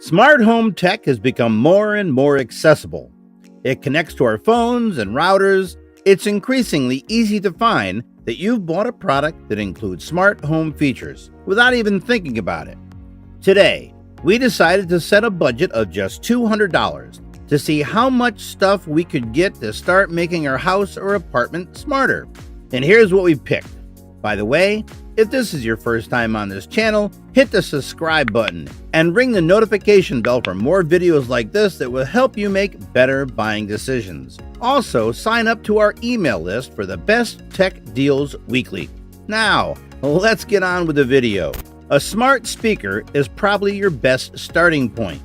Smart home tech has become more and more accessible. It connects to our phones and routers. It's increasingly easy to find that you've bought a product that includes smart home features without even thinking about it. Today, we decided to set a budget of just $200 to see how much stuff we could get to start making our house or apartment smarter. And here's what we picked. By the way, if this is your first time on this channel, hit the subscribe button and ring the notification bell for more videos like this that will help you make better buying decisions. Also, sign up to our email list for the best tech deals weekly. Now, let's get on with the video. A smart speaker is probably your best starting point.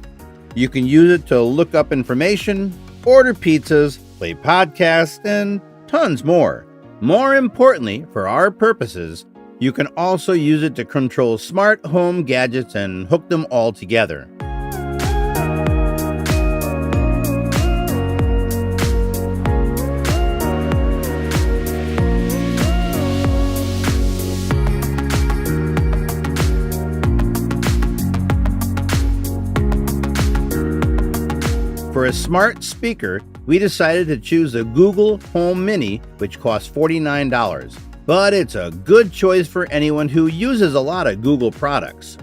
You can use it to look up information, order pizzas, play podcasts, and tons more. More importantly, for our purposes, you can also use it to control smart home gadgets and hook them all together. For a smart speaker, we decided to choose the Google Home Mini, which costs $49. But it's a good choice for anyone who uses a lot of Google products.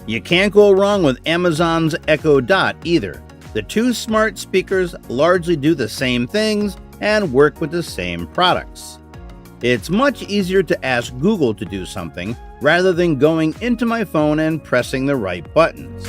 You can't go wrong with Amazon's Echo Dot either. The two smart speakers largely do the same things and work with the same products. It's much easier to ask Google to do something rather than going into my phone and pressing the right buttons.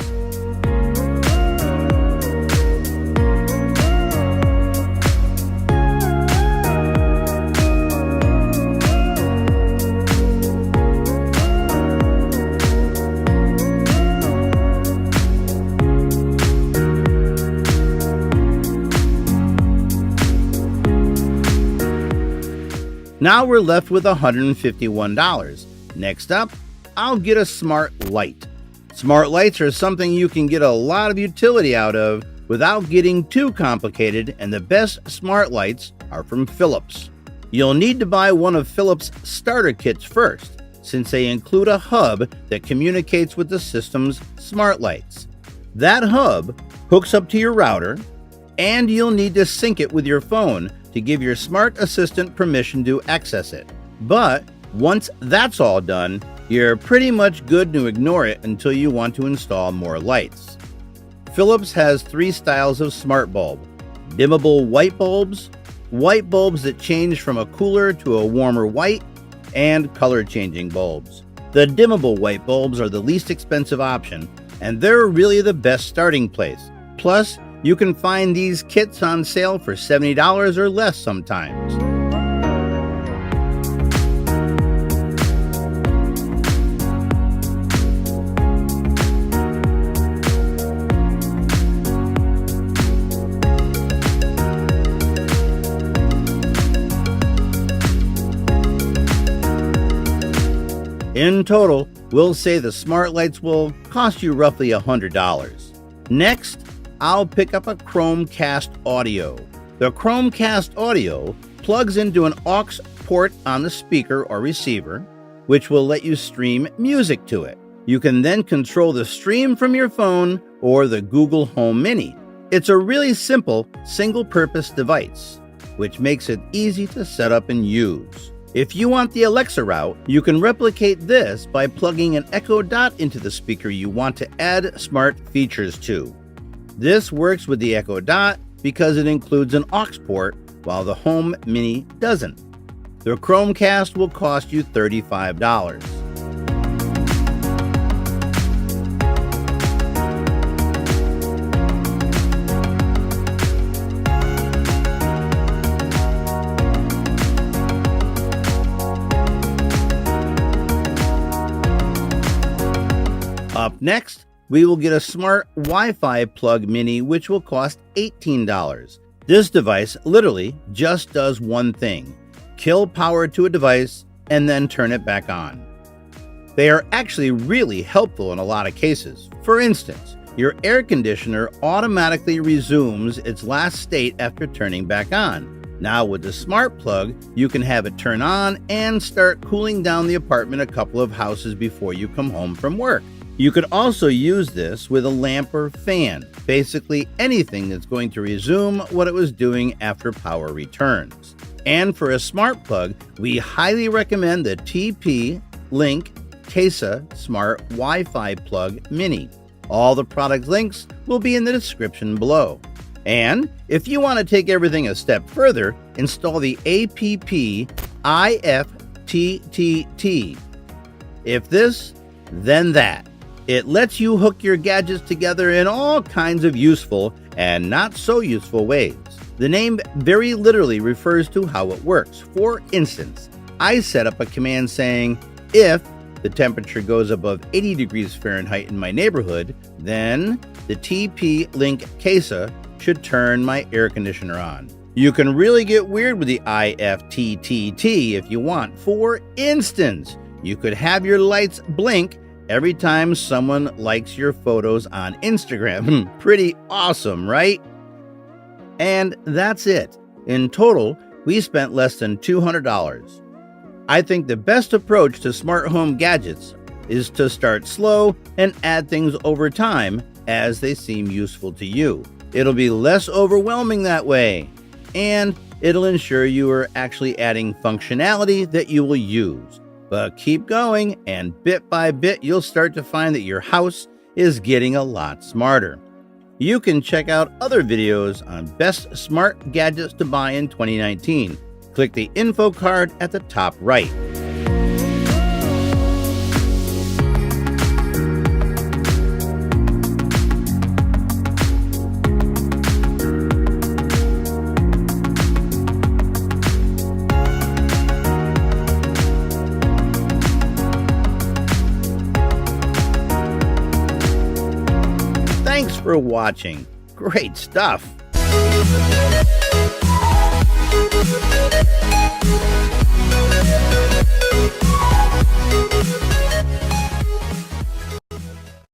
Now we're left with $151. Next up, I'll get a smart light. Smart lights are something you can get a lot of utility out of without getting too complicated, and the best smart lights are from Philips. You'll need to buy one of Philips starter kits first, since they include a hub that communicates with the system's smart lights. That hub hooks up to your router, and you'll need to sync it with your phone to give your smart assistant permission to access it. But once that's all done, you're pretty much good to ignore it until you want to install more lights. Philips has three styles of smart bulb: dimmable white bulbs that change from a cooler to a warmer white, and color changing bulbs. The dimmable white bulbs are the least expensive option, and they're really the best starting place. Plus, you can find these kits on sale for $70 or less sometimes. In total, we'll say the smart lights will cost you roughly $100. Next, I'll pick up a Chromecast audio. The Chromecast audio plugs into an aux port on the speaker or receiver, which will let you stream music to it. You can then control the stream from your phone or the Google Home Mini. It's a really simple, single-purpose device, which makes it easy to set up and use. If you want the Alexa route, you can replicate this by plugging an Echo Dot into the speaker you want to add smart features to. This works with the Echo Dot because it includes an aux port, while the Home Mini doesn't. The Chromecast will cost you $35. Up next, we will get a smart Wi-Fi plug mini, which will cost $18. This device literally just does one thing: kill power to a device and then turn it back on. They are actually really helpful in a lot of cases. For instance, your air conditioner automatically resumes its last state after turning back on. Now with the smart plug, you can have it turn on and start cooling down the apartment a couple of houses before you come home from work. You could also use this with a lamp or fan, basically anything that's going to resume what it was doing after power returns. And for a smart plug, we highly recommend the TP-Link Casa Smart Wi-Fi Plug Mini. All the product links will be in the description below. And if you want to take everything a step further, install the app IFTTT. If this, then that. It lets you hook your gadgets together in all kinds of useful and not so useful ways. The name very literally refers to how it works. For instance, I set up a command saying, if the temperature goes above 80 degrees Fahrenheit in my neighborhood, then the TP-Link Casa should turn my air conditioner on. You can really get weird with the IFTTT if you want. For instance, you could have your lights blink every time someone likes your photos on Instagram. Pretty awesome, right? And that's it. In total, we spent less than $200. I think the best approach to smart home gadgets is to start slow and add things over time as they seem useful to you. It'll be less overwhelming that way, and it'll ensure you are actually adding functionality that you will use. But keep going, and bit by bit, you'll start to find that your house is getting a lot smarter. You can check out other videos on best smart gadgets to buy in 2019. Click the info card at the top right. Thanks for watching. Great stuff.